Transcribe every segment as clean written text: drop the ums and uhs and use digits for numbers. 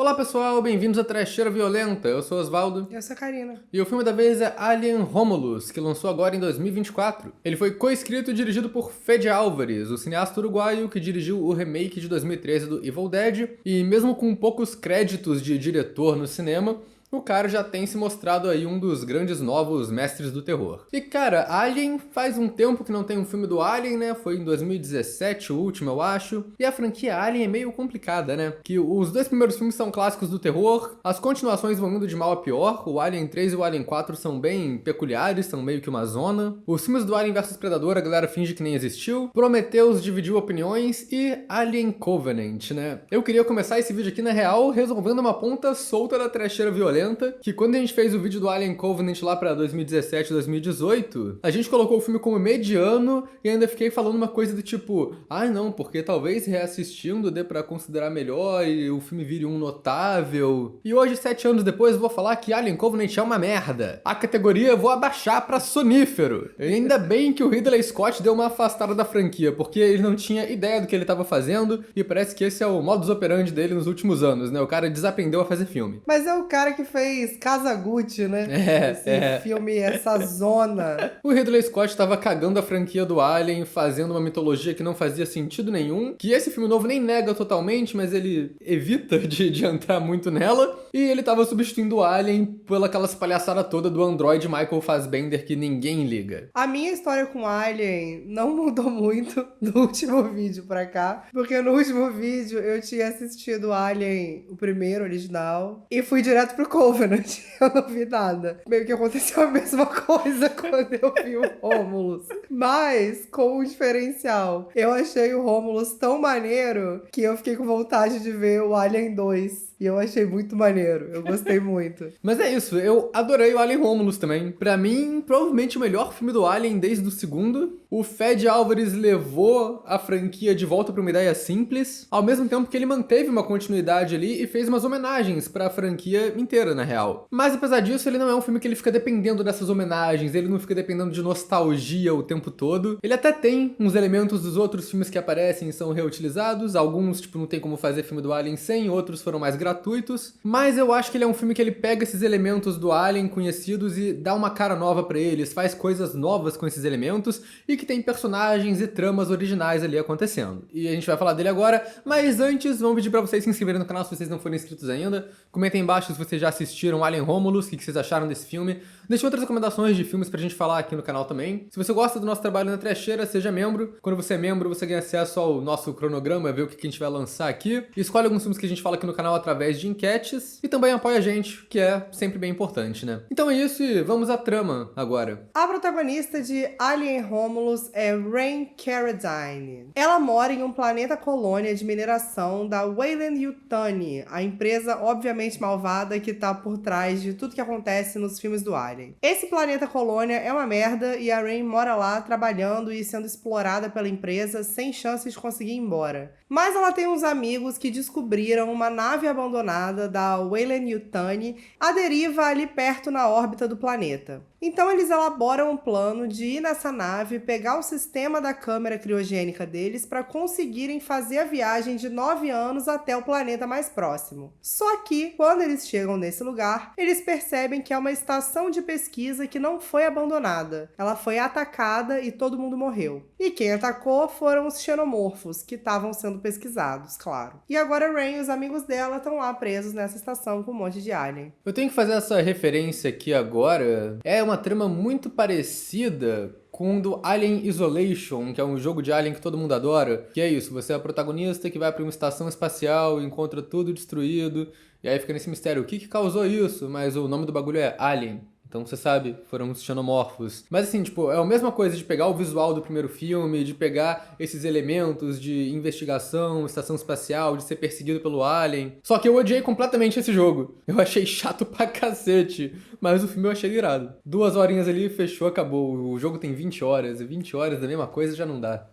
Olá pessoal, bem-vindos a Trecheira Violenta, eu sou Osvaldo. Eu sou a Karina. E o filme da vez é Alien Romulus, que lançou agora em 2024. Ele foi co-escrito e dirigido por Fede Álvares, o cineasta uruguaio que dirigiu o remake de 2013 do Evil Dead, e mesmo com poucos créditos de diretor no cinema, o cara já tem se mostrado aí um dos grandes novos mestres do terror. E cara, Alien faz um tempo que não tem um filme do Alien, né? Foi em 2017 o último, eu acho. E a franquia Alien é meio complicada, né? Que os dois primeiros filmes são clássicos do terror, as continuações vão indo de mal a pior. O Alien 3 e o Alien 4 são bem peculiares, são meio que uma zona. Os filmes do Alien vs Predador a galera finge que nem existiu. Prometheus dividiu opiniões e Alien Covenant, né? Eu queria começar esse vídeo aqui na real resolvendo uma ponta solta da trecheira violenta, que quando a gente fez o vídeo do Alien Covenant lá pra 2017, 2018, a gente colocou o filme como mediano e ainda fiquei falando uma coisa do tipo, não, porque talvez reassistindo dê pra considerar melhor e o filme vire um notável. E hoje, 7 anos depois, eu vou falar que Alien Covenant é uma merda. A categoria eu vou abaixar pra sonífero. E ainda bem que o Ridley Scott deu uma afastada da franquia, porque ele não tinha ideia do que ele tava fazendo e parece que esse é o modus operandi dele nos últimos anos, né? O cara desaprendeu a fazer filme. Mas é o cara que fez Casa Gucci, né? Esse filme, essa zona. O Ridley Scott tava cagando a franquia do Alien, fazendo uma mitologia que não fazia sentido nenhum, que esse filme novo nem nega totalmente, mas ele evita de entrar muito nela, e ele tava substituindo o Alien pela aquelas palhaçada toda do androide Michael Fassbender que ninguém liga. A minha história com Alien não mudou muito do último vídeo pra cá, porque no último vídeo eu tinha assistido Alien, o primeiro original, e fui direto pro Covenant. Eu não vi nada. Meio que aconteceu a mesma coisa quando eu vi o Romulus. Mas com um diferencial. Eu achei o Romulus tão maneiro que eu fiquei com vontade de ver o Alien 2. E eu achei muito maneiro. Eu gostei muito. Mas é isso, eu adorei o Alien Romulus também. Pra mim, provavelmente o melhor filme do Alien desde o segundo. O Fede Álvares levou a franquia de volta pra uma ideia simples, ao mesmo tempo que ele manteve uma continuidade ali e fez umas homenagens pra franquia inteira, na real. Mas apesar disso, ele não é um filme que ele fica dependendo dessas homenagens, ele não fica dependendo de nostalgia o tempo todo. Ele até tem uns elementos dos outros filmes que aparecem e são reutilizados, alguns, tipo, não tem como fazer filme do Alien sem, outros foram mais gratuitos, mas eu acho que ele é um filme que ele pega esses elementos do Alien conhecidos e dá uma cara nova pra eles, faz coisas novas com esses elementos e que tem personagens e tramas originais ali acontecendo. E a gente vai falar dele agora, mas antes vamos pedir pra vocês se inscreverem no canal se vocês não forem inscritos ainda, comentem embaixo se vocês já assistiram Alien Romulus, o que vocês acharam desse filme, deixem outras recomendações de filmes pra gente falar aqui no canal também. Se você gosta do nosso trabalho na trecheira, seja membro. Quando você é membro, você ganha acesso ao nosso cronograma, ver o que a gente vai lançar aqui. E escolhe alguns filmes que a gente fala aqui no canal através de enquetes. E também apoia a gente, que é sempre bem importante, né? Então é isso e vamos à trama agora. A protagonista de Alien Romulus é Rain Carradine. Ela mora em um planeta colônia de mineração da Weyland-Yutani, a empresa obviamente malvada que tá por trás de tudo que acontece nos filmes do Alien. Esse planeta colônia é uma merda e a Rain mora lá trabalhando e sendo explorada pela empresa sem chance de conseguir ir embora. Mas ela tem uns amigos que descobriram uma nave abandonada da Weyland-Yutani à deriva ali perto na órbita do planeta. Então eles elaboram um plano de ir nessa nave, pegar o sistema da câmera criogênica deles para conseguirem fazer a viagem de 9 anos até o planeta mais próximo. Só que, quando eles chegam nesse lugar, eles percebem que é uma estação de pesquisa que não foi abandonada. Ela foi atacada e todo mundo morreu. E quem atacou foram os xenomorfos, que estavam sendo pesquisados, claro. E agora Rain e os amigos dela estão lá presos nessa estação com um monte de alien. Eu tenho que fazer essa referência aqui agora. É uma trama muito parecida com o do Alien Isolation, que é um jogo de Alien que todo mundo adora. Que é isso, você é a protagonista que vai para uma estação espacial, encontra tudo destruído, e aí fica nesse mistério, o que causou isso? Mas o nome do bagulho é Alien. Então você sabe, foram os xenomorfos. Mas assim, tipo, é a mesma coisa de pegar o visual do primeiro filme, de pegar esses elementos de investigação, estação espacial, de ser perseguido pelo alien. Só que eu odiei completamente esse jogo. Eu achei chato pra cacete, mas o filme eu achei irado. 2 horinhas ali, fechou, acabou. O jogo tem 20 horas, e 20 horas da mesma coisa já não dá.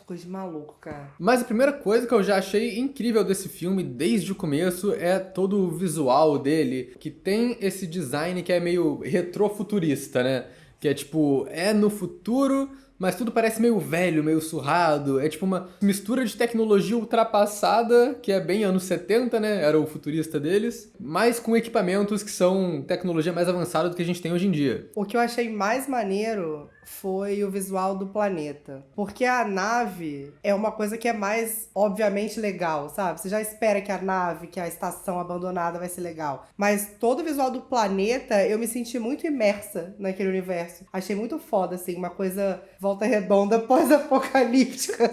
Coisa de maluco, cara. Mas a primeira coisa que eu já achei incrível desse filme, desde o começo, é todo o visual dele, que tem esse design que é meio retrofuturista, né? Que é tipo, é no futuro, mas tudo parece meio velho, meio surrado. É tipo uma mistura de tecnologia ultrapassada, que é bem anos 70, né? Era o futurista deles, mas com equipamentos que são tecnologia mais avançada do que a gente tem hoje em dia. O que eu achei mais maneiro foi o visual do planeta. Porque a nave é uma coisa que é mais, obviamente, legal, sabe? Você já espera que a nave, que a estação abandonada vai ser legal. Mas todo o visual do planeta, eu me senti muito imersa naquele universo. Achei muito foda, assim, uma coisa volta redonda pós-apocalíptica.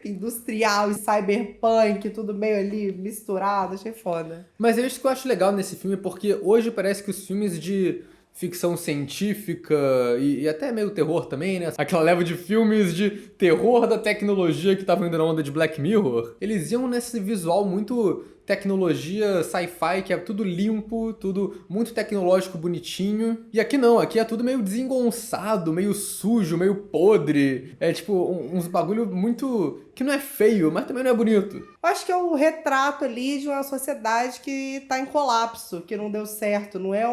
Industrial e cyberpunk, tudo meio ali misturado. Achei foda. Mas é isso que eu acho legal nesse filme, porque hoje parece que os filmes de ficção científica e até meio terror também, né? Aquela leva de filmes de terror da tecnologia que estavam indo na onda de Black Mirror. Eles iam nesse visual muito tecnologia sci-fi, que é tudo limpo, tudo muito tecnológico, bonitinho. E aqui não, aqui é tudo meio desengonçado, meio sujo, meio podre. É tipo uns bagulho muito... que não é feio, mas também não é bonito. Eu acho que é o retrato ali de uma sociedade que tá em colapso, que não deu certo. Não é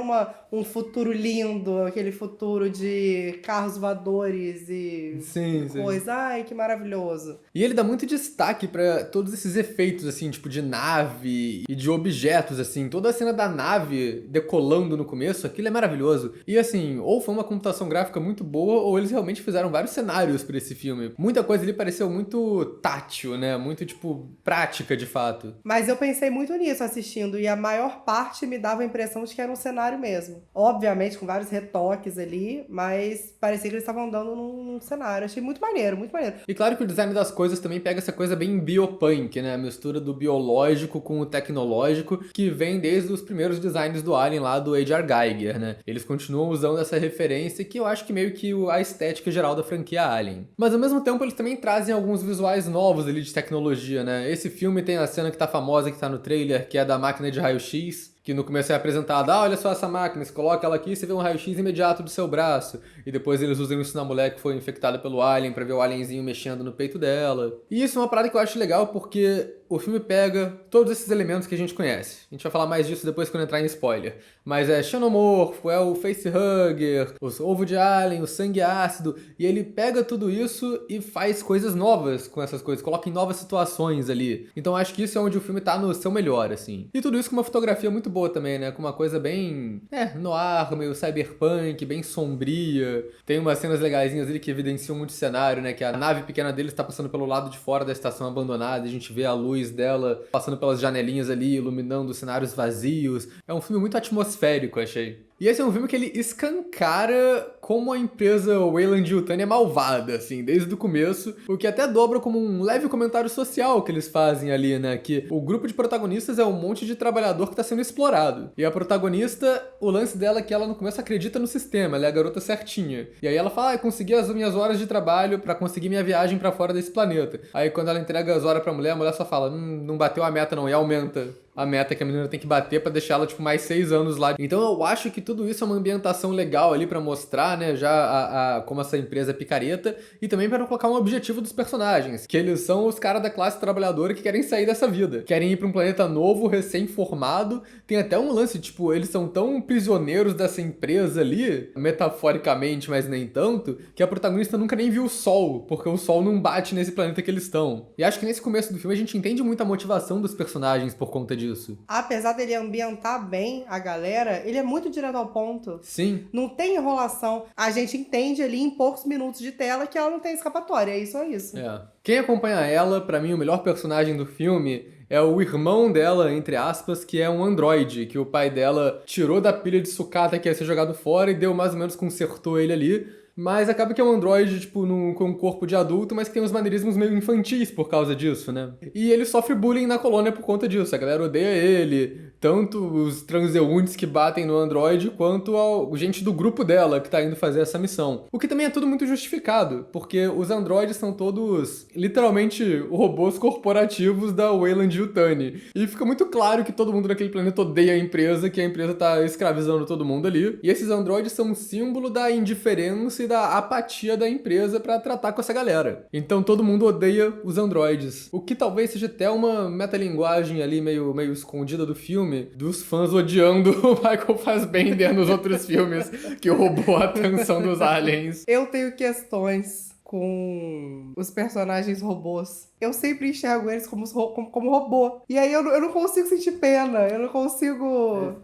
um futuro lindo, aquele futuro de carros voadores e sim, coisa. Sim. Ai, que maravilhoso. E ele dá muito destaque pra todos esses efeitos, assim, tipo de nave e de objetos, assim. Toda a cena da nave decolando no começo, aquilo é maravilhoso. E assim, ou foi uma computação gráfica muito boa, ou eles realmente fizeram vários cenários pra esse filme. Muita coisa ali pareceu muito tátil, né? Muito, tipo, prática, de fato. Mas eu pensei muito nisso assistindo, e a maior parte me dava a impressão de que era um cenário mesmo. Obviamente, com vários retoques ali, mas parecia que eles estavam andando num cenário. Achei muito maneiro, muito maneiro. E claro que o design das coisas também pega essa coisa bem biopunk, né? A mistura do biológico com o tecnológico, que vem desde os primeiros designs do Alien lá do H.R. Giger, né? Eles continuam usando essa referência, que eu acho que meio que a estética geral da franquia Alien. Mas ao mesmo tempo eles também trazem alguns visuais novos ali de tecnologia, né? Esse filme tem a cena que tá famosa, que tá no trailer, que é da máquina de raio-x, que no começo é apresentada, olha só essa máquina, você coloca ela aqui e você vê um raio-x imediato do seu braço. E depois eles usam isso na mulher que foi infectada pelo alien pra ver o alienzinho mexendo no peito dela. E isso é uma parada que eu acho legal porque o filme pega todos esses elementos que a gente conhece. A gente vai falar mais disso depois quando entrar em spoiler. Mas é xenomorfo, é o facehugger, os ovo de alien, o sangue ácido. E ele pega tudo isso e faz coisas novas com essas coisas, coloca em novas situações ali. Então acho que isso é onde o filme tá no seu melhor, assim. E tudo isso com uma fotografia muito boa também, né? Com uma coisa bem, noir, meio cyberpunk, bem sombria. Tem umas cenas legaisinhas ali que evidenciam muito o cenário, né? Que a nave pequena deles tá passando pelo lado de fora da estação abandonada, e a gente vê a luz dela passando pelas janelinhas ali, iluminando os cenários vazios. É um filme muito atmosférico, achei. E esse é um filme que ele escancara como a empresa Weyland-Yutani é malvada, assim, desde o começo, o que até dobra como um leve comentário social que eles fazem ali, né, que o grupo de protagonistas é um monte de trabalhador que tá sendo explorado. E a protagonista, o lance dela é que ela no começo acredita no sistema, ela é a garota certinha. E aí ela fala, eu consegui as minhas horas de trabalho pra conseguir minha viagem pra fora desse planeta. Aí quando ela entrega as horas pra mulher, a mulher só fala, não bateu a meta não, e aumenta a meta que a menina tem que bater pra deixar ela, tipo, mais 6 anos lá. Então eu acho que tudo isso é uma ambientação legal ali pra mostrar, né, já como essa empresa é picareta, e também para colocar um objetivo dos personagens, que eles são os caras da classe trabalhadora que querem sair dessa vida, querem ir pra um planeta novo, recém-formado. Tem até um lance, tipo, eles são tão prisioneiros dessa empresa ali, metaforicamente, mas nem tanto, que a protagonista nunca nem viu o sol, porque o sol não bate nesse planeta que eles estão. E acho que nesse começo do filme a gente entende muito a motivação dos personagens por conta disso. Apesar dele ambientar bem a galera, ele é muito direto ao ponto. Sim. Não tem enrolação. A gente entende ali em poucos minutos de tela que ela não tem escapatória. É isso, é isso. É. Quem acompanha ela, pra mim, o melhor personagem do filme é o irmão dela, entre aspas, que é um androide, que o pai dela tirou da pilha de sucata que ia ser jogado fora e deu mais ou menos, consertou ele ali. Mas acaba que é um androide, tipo, com um corpo de adulto, mas que tem uns maneirismos meio infantis por causa disso, né? E ele sofre bullying na colônia por conta disso. A galera odeia ele, tanto os transeuntes que batem no androide, quanto a gente do grupo dela que tá indo fazer essa missão. O que também é tudo muito justificado, porque os androides são todos, literalmente, robôs corporativos da Weyland-Yutani. E fica muito claro que todo mundo naquele planeta odeia a empresa, que a empresa tá escravizando todo mundo ali. E esses androides são um símbolo da indiferença e da apatia da empresa pra tratar com essa galera. Então todo mundo odeia os androides. O que talvez seja até uma metalinguagem ali meio escondida do filme, dos fãs odiando o Michael Fassbender nos outros filmes, que roubou a atenção dos aliens. Eu tenho questões com os personagens robôs. Eu sempre enxergo eles como robô. E aí eu não consigo sentir pena. Eu não consigo...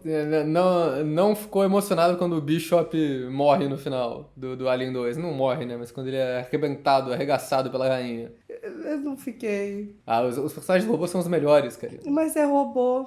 Não ficou emocionado quando o Bishop morre no final do Alien 2. Não morre, né? Mas quando ele é arrebentado, arregaçado pela rainha. Eu não fiquei... Os personagens robôs são os melhores, cara. Mas é robô.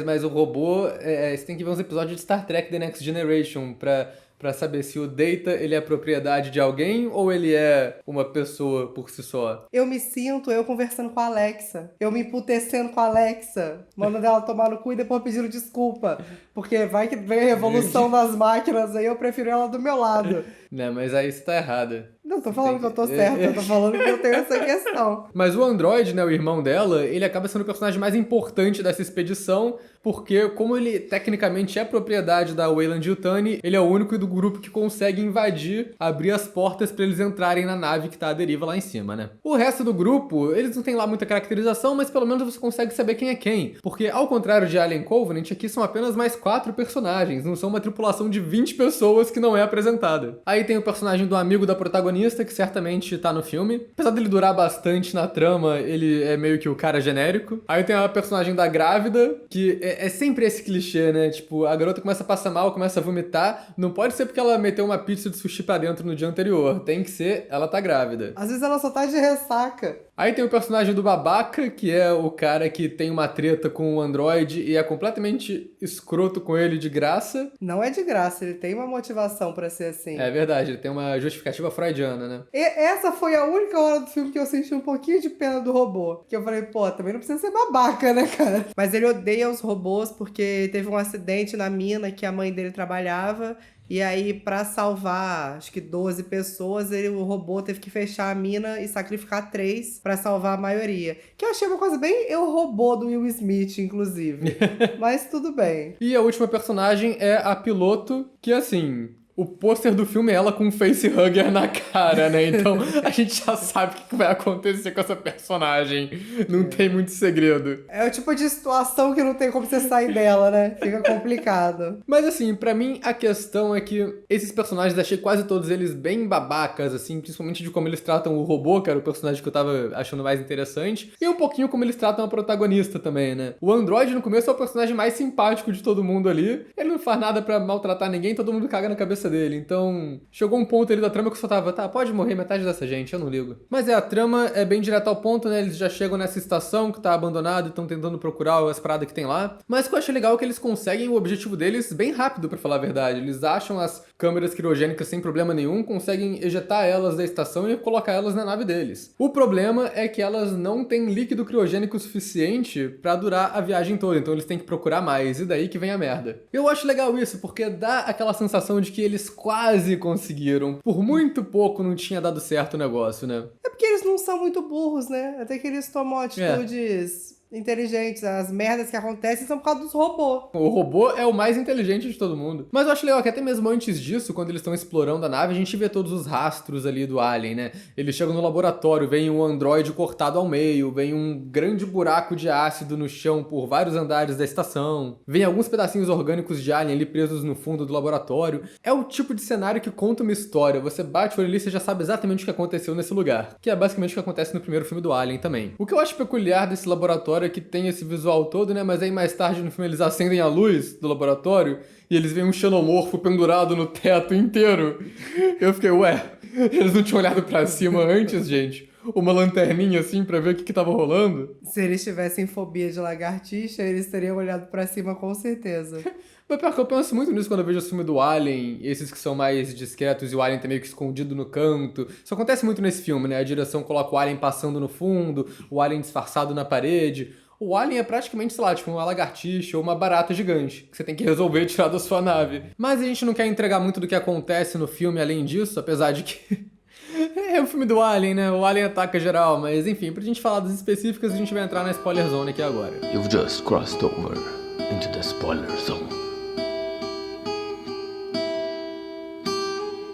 Mas o robô... você tem que ver uns episódios de Star Trek The Next Generation pra saber se o Data ele é propriedade de alguém ou ele é uma pessoa por si só. Eu me sinto eu conversando com a Alexa. Eu me emputecendo com a Alexa. Mandando ela tomar no cu e depois pedindo desculpa. Porque vai que vem a revolução das máquinas, aí eu prefiro ela do meu lado. Não, mas aí você tá errada. Não tô falando que eu tô certa, eu tô falando que eu tenho essa questão. Mas o Android, né, o irmão dela, ele acaba sendo o personagem mais importante dessa expedição, porque como ele tecnicamente é propriedade da Weyland-Yutani, ele é o único do grupo que consegue invadir, abrir as portas pra eles entrarem na nave que tá à deriva lá em cima, né? O resto do grupo, eles não tem lá muita caracterização, mas pelo menos você consegue saber quem é quem. Porque ao contrário de Alien Covenant, aqui são apenas mais 4 personagens, não são uma tripulação de 20 pessoas que não é apresentada. Aí tem o personagem do amigo da protagonista, que certamente tá no filme. Apesar dele durar bastante na trama, ele é meio que o cara genérico. Aí tem a personagem da grávida, que é sempre esse clichê, né? Tipo, a garota começa a passar mal, começa a vomitar. Não pode ser porque ela meteu uma pizza de sushi pra dentro no dia anterior. Tem que ser, ela tá grávida. Às vezes ela só tá de ressaca. Aí tem o personagem do babaca, que é o cara que tem uma treta com o androide e é completamente escroto com ele de graça. Não é de graça, ele tem uma motivação pra ser assim. É verdade, ele tem uma justificativa freudiana, né? E essa foi a única hora do filme que eu senti um pouquinho de pena do robô. Que eu falei, pô, também não precisa ser babaca, né, cara? Mas ele odeia os robôs porque teve um acidente na mina que a mãe dele trabalhava. E aí, pra salvar, acho que 12 pessoas, o robô teve que fechar a mina e sacrificar 3 pra salvar a maioria. Que eu achei uma coisa bem Eu, Robô do Will Smith, inclusive. Mas tudo bem. E a última personagem é a piloto, que assim... O pôster do filme é ela com um facehugger na cara, né? Então a gente já sabe o que vai acontecer com essa personagem. Não tem muito segredo. É o tipo de situação que não tem como você sair dela, né? Fica complicado. Mas assim, pra mim a questão é que esses personagens, achei quase todos eles bem babacas, assim, principalmente de como eles tratam o robô, que era o personagem que eu tava achando mais interessante, e um pouquinho como eles tratam a protagonista também, né? O Android no começo é o personagem mais simpático de todo mundo ali. Ele não faz nada pra maltratar ninguém, todo mundo caga na cabeça dele. Então, chegou um ponto ali da trama que eu só tava, tá, pode morrer metade dessa gente, eu não ligo. Mas a trama é bem direta ao ponto, né? Eles já chegam nessa estação que tá abandonada e estão tentando procurar as paradas que tem lá. Mas o que eu acho legal é que eles conseguem o objetivo deles bem rápido, pra falar a verdade. Eles acham as câmeras criogênicas sem problema nenhum, conseguem ejetar elas da estação e colocar elas na nave deles. O problema é que elas não têm líquido criogênico suficiente pra durar a viagem toda, então eles têm que procurar mais, e daí que vem a merda. Eu acho legal isso, porque dá aquela sensação de que eles quase conseguiram. Por muito pouco não tinha dado certo o negócio, né? É porque eles não são muito burros, né? Até que eles tomam atitudes inteligentes. As merdas que acontecem são por causa dos robôs. O robô é o mais inteligente de todo mundo. Mas eu acho legal que até mesmo antes disso, quando eles estão explorando a nave, a gente vê todos os rastros ali do Alien, né? Eles chegam no laboratório, vem um androide cortado ao meio, vem um grande buraco de ácido no chão por vários andares da estação, vem alguns pedacinhos orgânicos de Alien ali presos no fundo do laboratório. É o tipo de cenário que conta uma história. Você bate o olho ali e você já sabe exatamente o que aconteceu nesse lugar. Que é basicamente o que acontece no primeiro filme do Alien também. O que eu acho peculiar desse laboratório é que tem esse visual todo, né? Mas aí mais tarde no filme eles acendem a luz do laboratório e eles veem um xenomorfo pendurado no teto inteiro. Eu fiquei, ué, eles não tinham olhado pra cima antes, gente? Uma lanterninha assim pra ver o que tava rolando? Se eles tivessem fobia de lagartixa, eles teriam olhado pra cima com certeza. Mas pior que eu penso muito nisso quando eu vejo o filme do Alien, esses que são mais discretos e o Alien tá meio que escondido no canto. Isso acontece muito nesse filme, né? A direção coloca o Alien passando no fundo, o Alien disfarçado na parede. O Alien é praticamente, sei lá, tipo uma lagartixa ou uma barata gigante, que você tem que resolver tirar da sua nave. Mas a gente não quer entregar muito do que acontece no filme além disso, apesar de que... é o filme do Alien, né? O Alien ataca geral, mas enfim, pra gente falar das específicas, a gente vai entrar na spoiler zone aqui agora. You've just crossed over into the spoiler zone.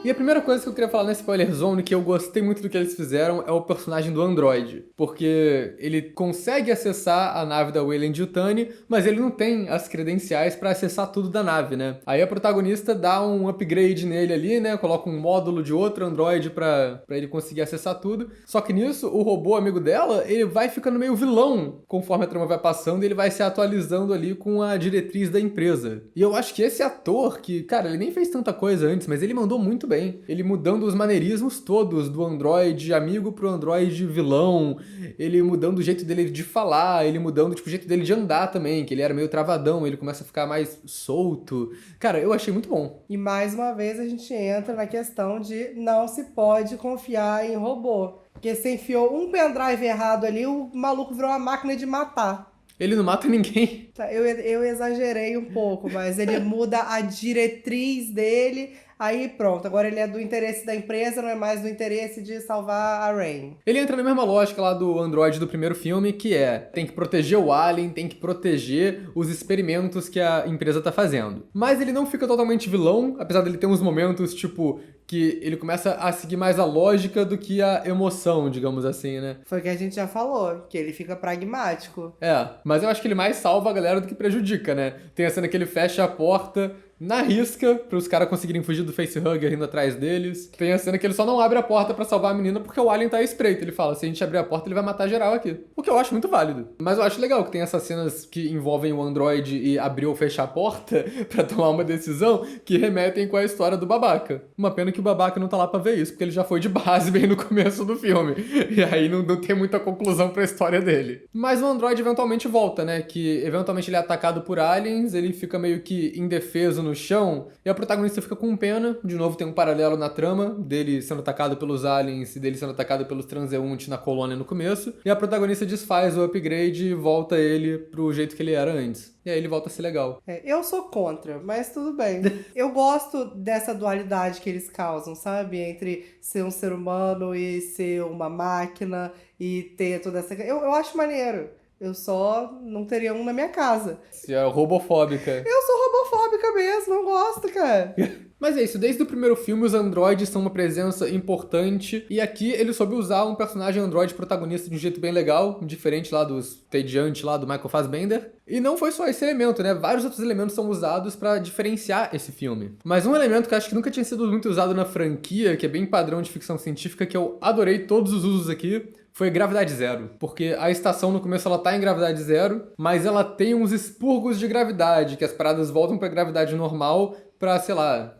E a primeira coisa que eu queria falar nesse Spoiler Zone, que eu gostei muito do que eles fizeram, é o personagem do Android. Porque ele consegue acessar a nave da Weyland-Yutani, mas ele não tem as credenciais pra acessar tudo da nave, né? Aí a protagonista dá um upgrade nele ali, né? Coloca um módulo de outro Android pra ele conseguir acessar tudo. Só que nisso, o robô amigo dela, ele vai ficando meio vilão conforme a trama vai passando e ele vai se atualizando ali com a diretriz da empresa. E eu acho que esse ator, que, cara, ele nem fez tanta coisa antes, mas ele mandou muito bem. Ele mudando os maneirismos todos do Android amigo pro Android vilão, ele mudando o jeito dele de falar, ele mudando tipo, o jeito dele de andar também, que ele era meio travadão, ele começa a ficar mais solto. Cara, eu achei muito bom. E mais uma vez a gente entra na questão de não se pode confiar em robô. Porque você enfiou um pendrive errado ali, o maluco virou uma máquina de matar. Ele não mata ninguém. Tá, eu exagerei um pouco, mas ele muda a diretriz dele, aí pronto. Agora ele é do interesse da empresa, não é mais do interesse de salvar a Rain. Ele entra na mesma lógica lá do Android do primeiro filme, que é, tem que proteger o Alien, tem que proteger os experimentos que a empresa tá fazendo. Mas ele não fica totalmente vilão, apesar dele ter uns momentos, tipo, que ele começa a seguir mais a lógica do que a emoção, digamos assim, né? Foi o que a gente já falou, que ele fica pragmático. É, mas eu acho que ele mais salva a galera do que prejudica, né? Tem a cena que ele fecha a porta na risca, para os caras conseguirem fugir do facehugger indo atrás deles. Tem a cena que ele só não abre a porta para salvar a menina porque o alien tá espreito. Ele fala, se a gente abrir a porta, ele vai matar geral aqui. O que eu acho muito válido. Mas eu acho legal que tem essas cenas que envolvem o Android e abrir ou fechar a porta para tomar uma decisão que remetem com a história do babaca. Uma pena que o babaca não tá lá pra ver isso, porque ele já foi de base bem no começo do filme. E aí não tem muita conclusão pra história dele. Mas o Android eventualmente volta, né? Que eventualmente ele é atacado por aliens, ele fica meio que indefeso no chão, e a protagonista fica com pena. De novo tem um paralelo na trama, dele sendo atacado pelos aliens e dele sendo atacado pelos transeuntes na colônia no começo. E a protagonista desfaz o upgrade e volta ele pro jeito que ele era antes. E aí ele volta a ser legal. Eu sou contra, mas tudo bem. Eu gosto dessa dualidade que eles causam, sabe? Entre ser um ser humano e ser uma máquina e ter toda essa... Eu acho maneiro. Eu só não teria um na minha casa. Você é robofóbica. Eu sou robofóbica mesmo, não gosto, cara. Mas é isso, desde o primeiro filme os androides são uma presença importante, e aqui ele soube usar um personagem android protagonista de um jeito bem legal, diferente lá dos Tediante lá do Michael Fassbender. E não foi só esse elemento, né? Vários outros elementos são usados pra diferenciar esse filme. Mas um elemento que eu acho que nunca tinha sido muito usado na franquia, que é bem padrão de ficção científica, que eu adorei todos os usos aqui, foi gravidade zero. Porque a estação no começo ela tá em gravidade zero, mas ela tem uns expurgos de gravidade, que as paradas voltam pra gravidade normal pra, sei lá...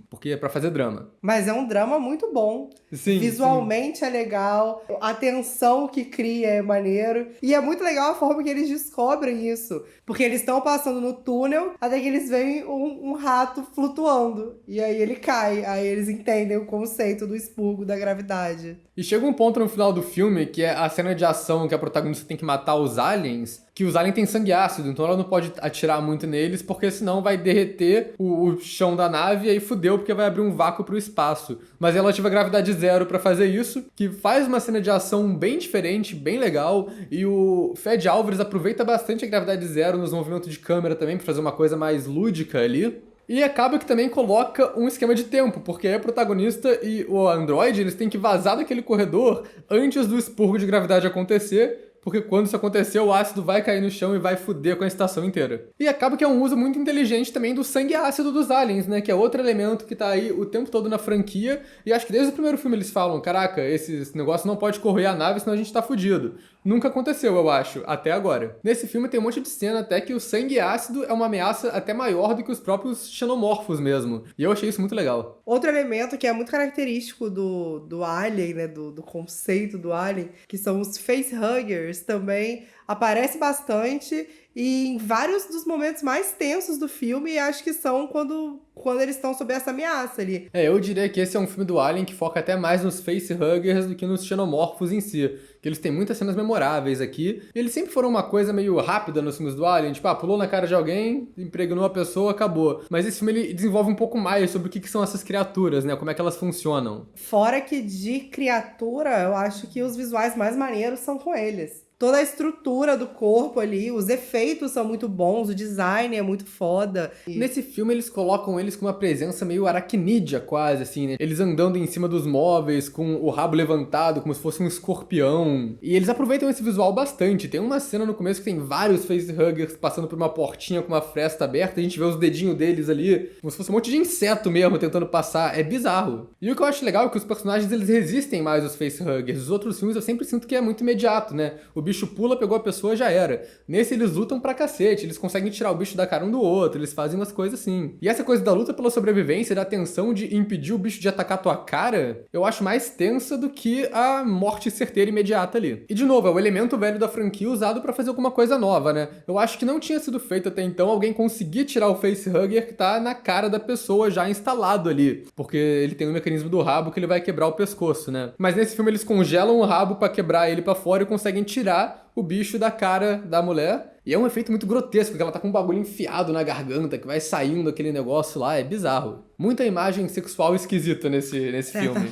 Porque é pra fazer drama. Mas é um drama muito bom. Sim, visualmente sim. É legal, a tensão que cria é maneiro. E é muito legal a forma que eles descobrem isso. Porque eles estão passando no túnel, até que eles veem um rato flutuando. E aí ele cai, aí eles entendem o conceito do expurgo da gravidade. E chega um ponto no final do filme, que é a cena de ação que a protagonista tem que matar os aliens, que os aliens têm sangue ácido, então ela não pode atirar muito neles, porque senão vai derreter o chão da nave e aí fudeu, porque vai abrir um vácuo pro espaço. Mas ela ativa gravidade zero pra fazer isso, que faz uma cena de ação bem diferente, bem legal, e o Fede Álvares aproveita bastante a gravidade zero nos movimentos de câmera também, pra fazer uma coisa mais lúdica ali. E acaba que também coloca um esquema de tempo, porque a protagonista e o androide, eles têm que vazar daquele corredor antes do expurgo de gravidade acontecer, porque quando isso acontecer, o ácido vai cair no chão e vai foder com a estação inteira. E acaba que é um uso muito inteligente também do sangue ácido dos aliens, né? Que é outro elemento que tá aí o tempo todo na franquia. E acho que desde o primeiro filme eles falam, caraca, esse negócio não pode corroer a nave, senão a gente tá fudido. Nunca aconteceu, eu acho, até agora. Nesse filme tem um monte de cena até que o sangue ácido é uma ameaça até maior do que os próprios xenomorfos mesmo. E eu achei isso muito legal. Outro elemento que é muito característico do Alien, né, do conceito do Alien, que são os facehuggers, também aparece bastante e em vários dos momentos mais tensos do filme, acho que são quando eles estão sob essa ameaça ali. Eu diria que esse é um filme do Alien que foca até mais nos facehuggers do que nos xenomorfos em si. Que eles têm muitas cenas memoráveis aqui. E eles sempre foram uma coisa meio rápida nos filmes do Alien. Tipo, pulou na cara de alguém, impregnou a pessoa, acabou. Mas esse filme ele desenvolve um pouco mais sobre o que são essas criaturas, né? Como é que elas funcionam. Fora que de criatura, eu acho que os visuais mais maneiros são com eles. toda a estrutura do corpo ali, os efeitos são muito bons, o design é muito foda. Nesse filme eles colocam eles com uma presença meio aracnídea quase, assim, né? Eles andando em cima dos móveis, com o rabo levantado, como se fosse um escorpião. E eles aproveitam esse visual bastante. Tem uma cena no começo que tem vários facehuggers passando por uma portinha com uma fresta aberta, a gente vê os dedinhos deles ali, como se fosse um monte de inseto mesmo tentando passar. É bizarro. E o que eu acho legal é que os personagens eles resistem mais aos facehuggers. Os outros filmes eu sempre sinto que é muito imediato, né? O bicho pula, pegou a pessoa, já era. Nesse eles lutam pra cacete, eles conseguem tirar o bicho da cara um do outro, eles fazem umas coisas assim. E essa coisa da luta pela sobrevivência, da tensão de impedir o bicho de atacar tua cara, eu acho mais tensa do que a morte certeira imediata ali. E de novo, é o elemento velho da franquia usado pra fazer alguma coisa nova, né? Eu acho que não tinha sido feito até então alguém conseguir tirar o facehugger que tá na cara da pessoa já instalado ali, porque ele tem um mecanismo do rabo que ele vai quebrar o pescoço, né? Mas nesse filme eles congelam o rabo pra quebrar ele pra fora e conseguem tirar o bicho da cara da mulher. E é um efeito muito grotesco, porque ela tá com um bagulho enfiado na garganta, que vai saindo aquele negócio lá, é bizarro. Muita imagem sexual esquisita nesse filme.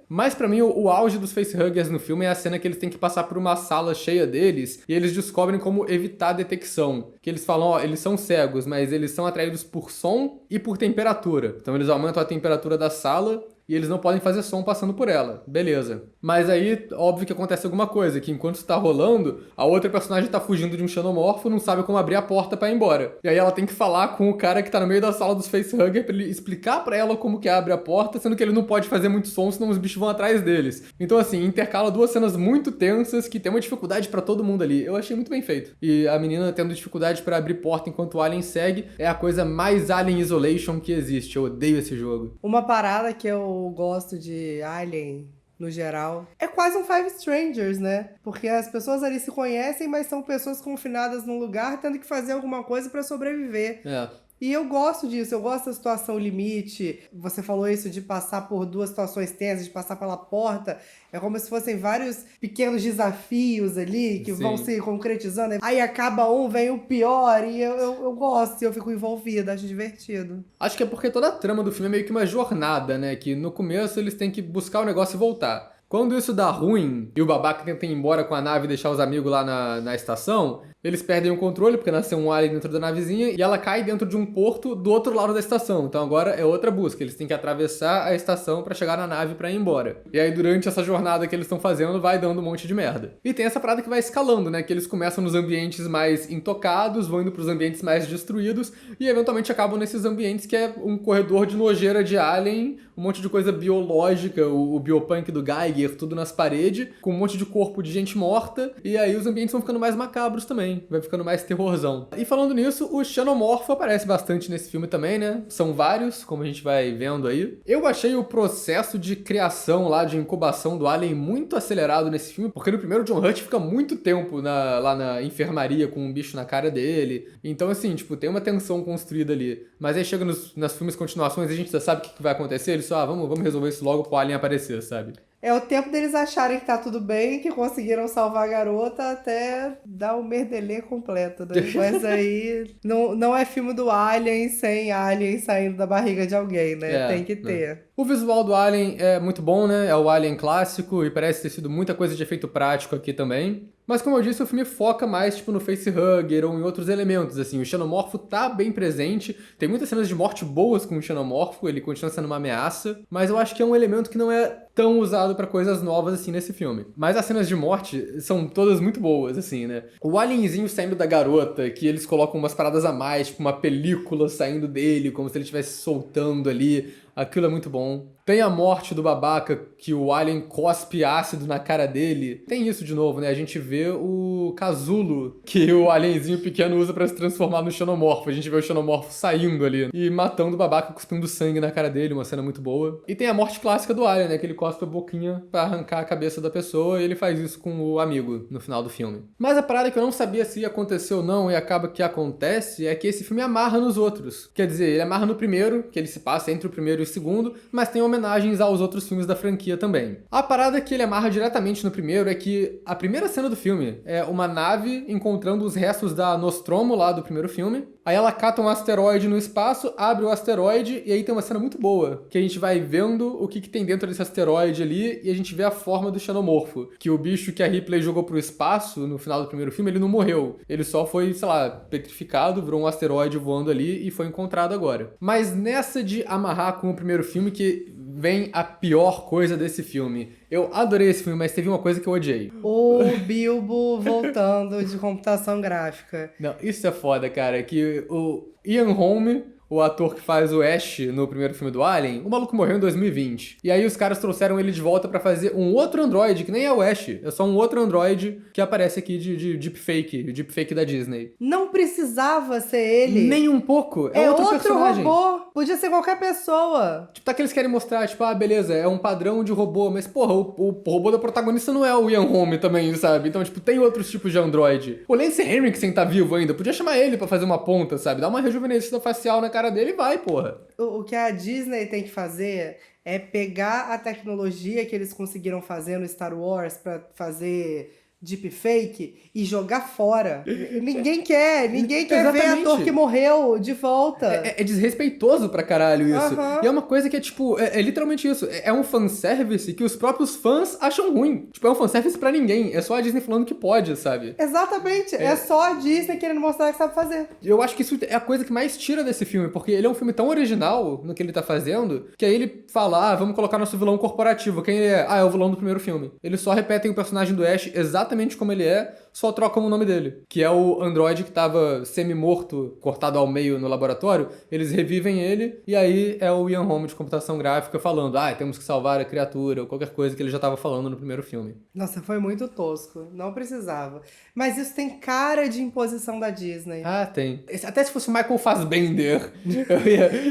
Mas pra mim, o auge dos facehuggers no filme é a cena que eles têm que passar por uma sala cheia deles e eles descobrem como evitar a detecção. Que eles falam, ó, eles são cegos, mas eles são atraídos por som e por temperatura. Então eles aumentam a temperatura da sala e eles não podem fazer som passando por ela. Beleza. Mas aí, óbvio que acontece alguma coisa, que enquanto está rolando, a outra personagem tá fugindo de um xenomorfo, não sabe como abrir a porta pra ir embora. E aí ela tem que falar com o cara que tá no meio da sala dos facehuggers pra ele explicar pra ela como que abre a porta, sendo que ele não pode fazer muito som, senão os bichos vão atrás deles. Então assim, intercala duas cenas muito tensas que tem uma dificuldade pra todo mundo ali. Eu achei muito bem feito. E a menina tendo dificuldade pra abrir porta enquanto o Alien segue, é a coisa mais Alien Isolation que existe. Eu odeio esse jogo. Uma parada que eu gosto de Alien, no geral, é quase um Five Strangers, né? Porque as pessoas ali se conhecem, mas são pessoas confinadas num lugar tendo que fazer alguma coisa pra sobreviver. É. E eu gosto disso, eu gosto da situação limite. Você falou isso de passar por duas situações tensas, de passar pela porta. É como se fossem vários pequenos desafios ali que vão se concretizando. Aí acaba um, vem o pior, e eu gosto, eu fico envolvida, acho divertido. Acho que é porque toda a trama do filme é meio que uma jornada, né? Que no começo eles têm que buscar o negócio e voltar. Quando isso dá ruim e o babaca tenta ir embora com a nave e deixar os amigos lá na estação, eles perdem o controle porque nasceu um alien dentro da navezinha e ela cai dentro de um porto do outro lado da estação. Então agora é outra busca, eles têm que atravessar a estação pra chegar na nave pra ir embora. E aí durante essa jornada que eles estão fazendo vai dando um monte de merda. E tem essa parada que vai escalando, né? Que eles começam nos ambientes mais intocados, vão indo pros ambientes mais destruídos e eventualmente acabam nesses ambientes que é um corredor de nojeira de alien, um monte de coisa biológica, o biopunk do Geiger, tudo nas paredes, com um monte de corpo de gente morta, e aí os ambientes vão ficando mais macabros também, vai ficando mais terrorzão. E falando nisso, o xenomorfo aparece bastante nesse filme também, né? São vários, como a gente vai vendo aí. Eu achei o processo de criação lá, de incubação do alien muito acelerado nesse filme, porque no primeiro John Hurt fica muito tempo lá na enfermaria com um bicho na cara dele. Então assim, tipo, tem uma tensão construída ali. Mas aí chega nos filmes continuações e a gente já sabe o que vai acontecer, eles só, vamos resolver isso logo pro alien aparecer, sabe? É o tempo deles acharem que tá tudo bem, que conseguiram salvar a garota, até dar o merdelê completo, né? Mas aí não é filme do Alien sem Alien saindo da barriga de alguém, né? Tem que ter. O visual do Alien é muito bom, né? É o Alien clássico e parece ter sido muita coisa de efeito prático aqui também. Mas como eu disse, o filme foca mais tipo no facehugger ou em outros elementos, assim. O xenomorfo tá bem presente, tem muitas cenas de morte boas com o xenomorfo, ele continua sendo uma ameaça, mas eu acho que é um elemento que não é tão usado pra coisas novas assim nesse filme. Mas as cenas de morte são todas muito boas, assim, né? O alienzinho saindo da garota, que eles colocam umas paradas a mais, tipo uma película saindo dele, como se ele estivesse soltando ali. Aquilo é muito bom. Tem a morte do babaca, que o alien cospe ácido na cara dele. Tem isso de novo, né? A gente vê o casulo que o alienzinho pequeno usa pra se transformar no xenomorfo. A gente vê o xenomorfo saindo ali e matando o babaca, cuspindo sangue na cara dele, uma cena muito boa. E tem a morte clássica do alien, né? Que ele cospe a boquinha pra arrancar a cabeça da pessoa e ele faz isso com o amigo no final do filme. Mas a parada que eu não sabia se ia acontecer ou não e acaba que acontece é que esse filme amarra nos outros. Quer dizer, ele amarra no primeiro, que ele se passa entre o primeiro e o segundo, mas tem homenagens aos outros filmes da franquia também. A parada que ele amarra diretamente no primeiro é que a primeira cena do filme é uma nave encontrando os restos da Nostromo lá do primeiro filme, Aí ela cata um asteroide no espaço, abre o asteroide, e aí tem uma cena muito boa, que a gente vai vendo o que tem dentro desse asteroide ali, e a gente vê a forma do xenomorfo. Que o bicho que a Ripley jogou pro espaço no final do primeiro filme, ele não morreu. Ele só foi, sei lá, petrificado, virou um asteroide voando ali e foi encontrado agora. Mas nessa de amarrar com o primeiro filme, que vem a pior coisa desse filme. Eu adorei esse filme, mas teve uma coisa que eu odiei. O Bilbo voltando de computação gráfica. Não, isso é foda, cara, que o Ian Holm, o ator que faz o Ash no primeiro filme do Alien, o maluco morreu em 2020. E aí os caras trouxeram ele de volta pra fazer um outro androide, que nem é o Ash, é só um outro androide que aparece aqui de deepfake da Disney. Não precisava ser ele. Nem um pouco, é outro personagem. Robô, podia ser qualquer pessoa. Tipo, tá que eles querem mostrar, tipo, ah, beleza, é um padrão de robô, mas porra, o robô da protagonista não é o Ian Holm também, sabe? Então, tipo, tem outros tipos de androide. O Lance Henriksen tá vivo ainda, podia chamar ele pra fazer uma ponta, sabe? Dar uma rejuvenescida facial na cara dele e vai, porra. O que a Disney tem que fazer é pegar a tecnologia que eles conseguiram fazer no Star Wars pra fazer deepfake e jogar fora. Ninguém quer ver ator que morreu de volta. É desrespeitoso pra caralho isso. Uhum. E é uma coisa que é tipo, é literalmente isso. É um fanservice que os próprios fãs acham ruim. Tipo, é um fanservice pra ninguém. É só a Disney falando que pode, sabe? Exatamente. É só a Disney querendo mostrar que sabe fazer. Eu acho que isso é a coisa que mais tira desse filme, porque ele é um filme tão original no que ele tá fazendo, que aí ele fala, ah, vamos colocar nosso vilão corporativo. Quem ele é? Ah, é o vilão do primeiro filme. Eles só repetem o personagem do Ash exatamente como ele é, só trocam o nome dele. Que é o androide que tava semi-morto, cortado ao meio no laboratório. Eles revivem ele, e aí é o Ian Holm de computação gráfica falando, ah, temos que salvar a criatura, ou qualquer coisa que ele já tava falando no primeiro filme. Nossa, foi muito tosco. Não precisava. Mas isso tem cara de imposição da Disney. Ah, tem. Até se fosse o Michael Fassbender,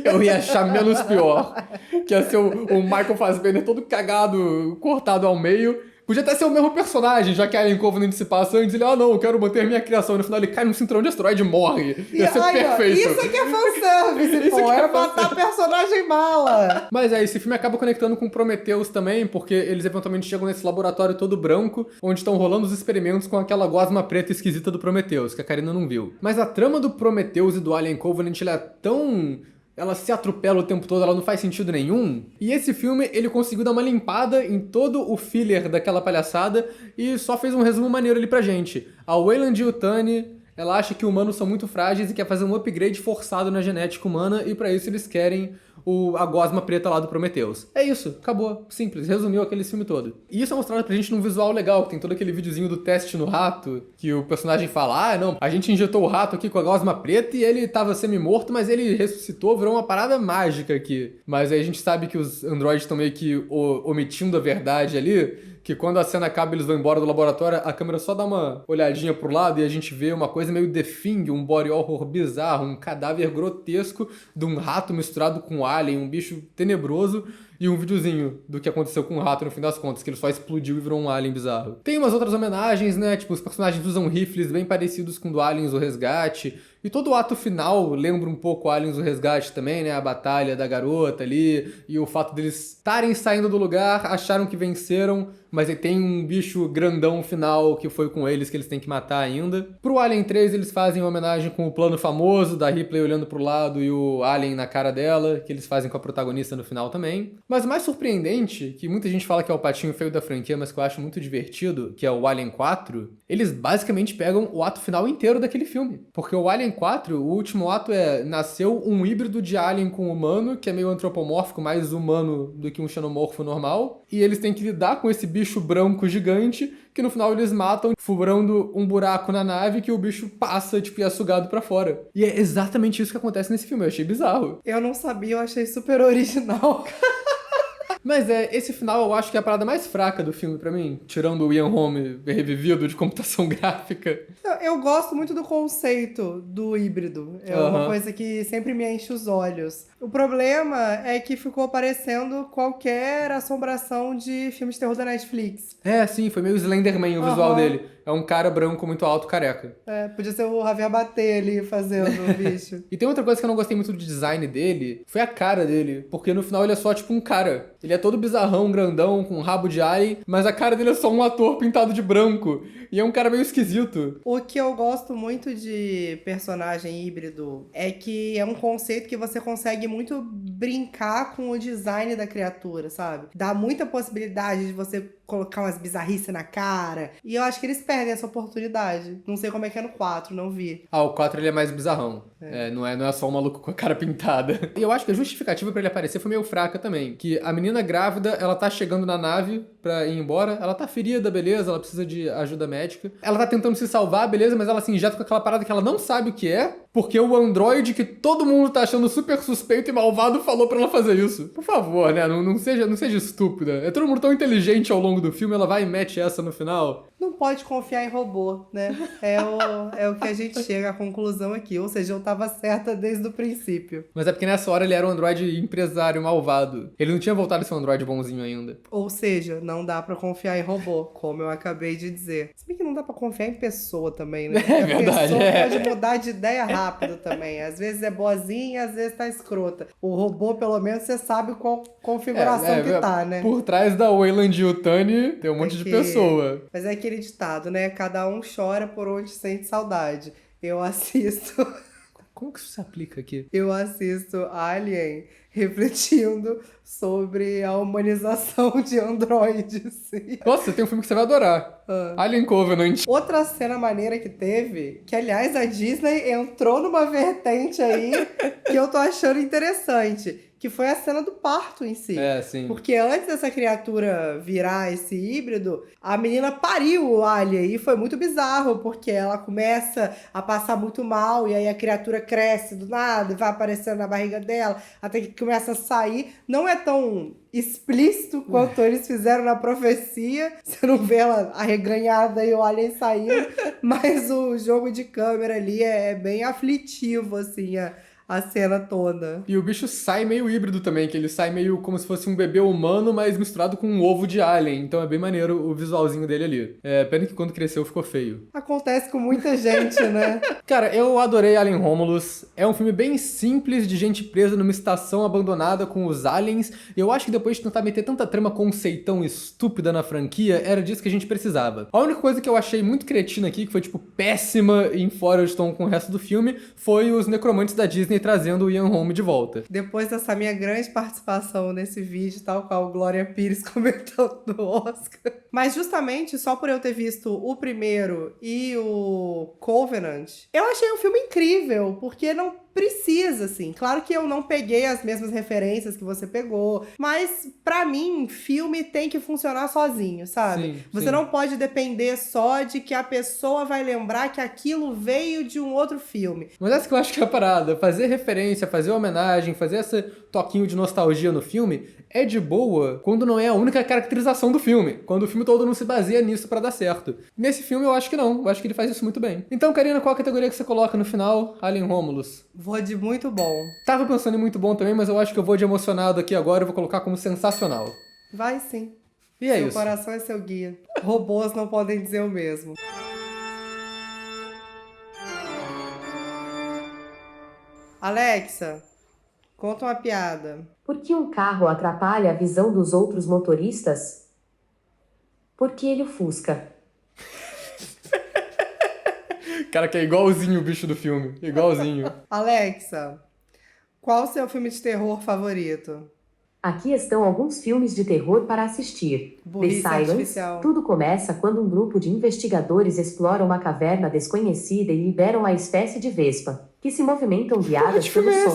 eu ia achar menos pior. Que ia ser o Michael Fassbender todo cagado, cortado ao meio. Podia até ser o mesmo personagem, já que a Alien Covenant se passa antes. Ele, não, eu quero manter minha criação. No final ele cai num cinturão de asteroide e morre. Ia ser perfeito. Isso aqui é fanservice, pô. É matar personagem mala. Mas esse filme acaba conectando com Prometheus também, porque eles eventualmente chegam nesse laboratório todo branco, onde estão rolando os experimentos com aquela gosma preta esquisita do Prometheus, que a Karina não viu. Mas a trama do Prometheus e do Alien Covenant, ela é tão... Ela se atropela o tempo todo, ela não faz sentido nenhum. E esse filme, ele conseguiu dar uma limpada em todo o filler daquela palhaçada e só fez um resumo maneiro ali pra gente. A Weyland-Yutani, ela acha que humanos são muito frágeis e quer fazer um upgrade forçado na genética humana e pra isso eles querem a gosma preta lá do Prometheus. É isso, acabou. Simples, resumiu aquele filme todo. E isso é mostrado pra gente num visual legal, que tem todo aquele videozinho do teste no rato, que o personagem fala, não, a gente injetou o rato aqui com a gosma preta e ele tava semi-morto, mas ele ressuscitou, virou uma parada mágica aqui. Mas aí a gente sabe que os androides estão meio que omitindo a verdade ali, que quando a cena acaba e eles vão embora do laboratório, a câmera só dá uma olhadinha pro lado e a gente vê uma coisa meio The Thing, um body horror bizarro, um cadáver grotesco de um rato misturado com alien, um bicho tenebroso, e um videozinho do que aconteceu com o rato no fim das contas, que ele só explodiu e virou um alien bizarro. Tem umas outras homenagens, né? Tipo, os personagens usam rifles bem parecidos com o do Aliens o Resgate. E todo o ato final lembra um pouco Aliens o Resgate também, né? A batalha da garota ali, e o fato deles estarem saindo do lugar, acharam que venceram, mas aí tem um bicho grandão final que foi com eles que eles têm que matar ainda. Pro Alien 3 eles fazem uma homenagem com o plano famoso da Ripley olhando pro lado e o Alien na cara dela, que eles fazem com a protagonista no final também. Mas o mais surpreendente, que muita gente fala que é o patinho feio da franquia, mas que eu acho muito divertido, que é o Alien 4, eles basicamente pegam o ato final inteiro daquele filme. Porque o Alien 4, o último ato nasceu um híbrido de alien com humano, que é meio antropomórfico, mais humano do que um xenomorfo normal, e eles têm que lidar com esse bicho branco gigante, que no final eles matam, furando um buraco na nave que o bicho passa, tipo, e é sugado pra fora. E é exatamente isso que acontece nesse filme, eu achei bizarro. Eu não sabia, eu achei super original. Mas esse final eu acho que é a parada mais fraca do filme pra mim, tirando o Ian Holm revivido de computação gráfica. Eu gosto muito do conceito do híbrido. É uma coisa que sempre me enche os olhos. O problema é que ficou parecendo qualquer assombração de filmes de terror da Netflix. Sim, foi meio Slenderman o visual dele. É um cara branco muito alto, careca. Podia ser o Javier Bardem ali fazendo o bicho. E tem outra coisa que eu não gostei muito do design dele, foi a cara dele. Porque no final ele é só tipo um cara. Ele Ele é todo bizarrão, grandão, com rabo de alien, mas a cara dele é só um ator pintado de branco. E é um cara meio esquisito. O que eu gosto muito de personagem híbrido é que é um conceito que você consegue muito brincar com o design da criatura, sabe? Dá muita possibilidade de você colocar umas bizarrices na cara. E eu acho que eles perdem essa oportunidade. Não sei como é que é no 4, não vi. Ah, o 4 ele é mais bizarrão. Não é só um maluco com a cara pintada. E eu acho que a justificativa pra ele aparecer foi meio fraca também. Que a menina grávida, ela tá chegando na nave pra ir embora. Ela tá ferida, beleza, ela precisa de ajuda médica. Ela tá tentando se salvar, beleza, mas ela se injeta com aquela parada que ela não sabe o que é. Porque o androide que todo mundo tá achando super suspeito e malvado falou pra ela fazer isso. Por favor, né? Não seja estúpida. É todo mundo tão inteligente ao longo do filme, ela vai e mete essa no final. Não pode confiar em robô, né? É o que a gente chega à conclusão aqui. Ou seja, eu tava certa desde o princípio. Mas é porque nessa hora ele era um androide empresário malvado. Ele não tinha voltado a ser um androide bonzinho ainda. Ou seja, não dá pra confiar em robô, como eu acabei de dizer. Se bem que não dá pra confiar em pessoa também, né? É verdade, A pessoa pode mudar de ideia rápido também. Às vezes é boazinha, às vezes tá escrota. O robô, pelo menos, você sabe qual configuração que tá, né? Por trás da Weyland Yutani tem um monte de pessoa. Mas é aquele ditado, né? Cada um chora por onde sente saudade. Eu assisto... Como que isso se aplica aqui? Eu assisto Alien refletindo sobre a humanização de androides. Nossa, tem um filme que você vai adorar. Alien Covenant. Outra cena maneira que teve, que aliás a Disney entrou numa vertente aí que eu tô achando interessante, que foi a cena do parto em si. É, sim. Porque antes dessa criatura virar esse híbrido, a menina pariu o alien e foi muito bizarro, porque ela começa a passar muito mal e aí a criatura cresce do nada e vai aparecendo na barriga dela, até que começa a sair. Não é tão explícito quanto eles fizeram na profecia. Você não vê ela arreganhada e o alien saindo, mas o jogo de câmera ali é bem aflitivo, assim, a cena toda. E o bicho sai meio híbrido também, que ele sai meio como se fosse um bebê humano, mas misturado com um ovo de alien. Então é bem maneiro o visualzinho dele ali. Pena que quando cresceu ficou feio. Acontece com muita gente, né? Cara, eu adorei Alien Romulus. É um filme bem simples de gente presa numa estação abandonada com os aliens. E eu acho que depois de tentar meter tanta trama conceitão estúpida na franquia, era disso que a gente precisava. A única coisa que eu achei muito cretina aqui, que foi tipo péssima em fora de tom com o resto do filme, foi os necromantes da Disney trazendo o Ian Holm de volta. Depois dessa minha grande participação nesse vídeo, tal qual Glória Pires comentando do Oscar. Mas justamente só por eu ter visto o primeiro e o Covenant, eu achei o filme incrível, porque não precisa, assim. Claro que eu não peguei as mesmas referências que você pegou, mas pra mim, filme tem que funcionar sozinho, sabe? Sim, você sim. não pode depender só de que a pessoa vai lembrar que aquilo veio de um outro filme. Mas essa que eu acho que é a parada. Fazer referência, fazer homenagem, fazer esse toquinho de nostalgia no filme é de boa quando não é a única caracterização do filme. Quando o filme todo não se baseia nisso pra dar certo. Nesse filme eu acho que não. Eu acho que ele faz isso muito bem. Então, Karina, qual a categoria que você coloca no final? Alien Romulus. Vou de muito bom. Tava pensando em muito bom também, mas eu acho que eu vou de emocionado aqui agora. Eu vou colocar como sensacional. Vai sim. E é Seu isso. coração é seu guia. Robôs não podem dizer o mesmo. Alexa, conta uma piada. Por que um carro atrapalha a visão dos outros motoristas? Porque ele ofusca. Cara, que é igualzinho o bicho do filme. Igualzinho. Alexa, qual o seu filme de terror favorito? Aqui estão alguns filmes de terror para assistir. Burrice The Silence. artificial. Tudo começa quando um grupo de investigadores explora uma caverna desconhecida e liberam a espécie de vespa, que se movimentam guiadas Que filme pelo é som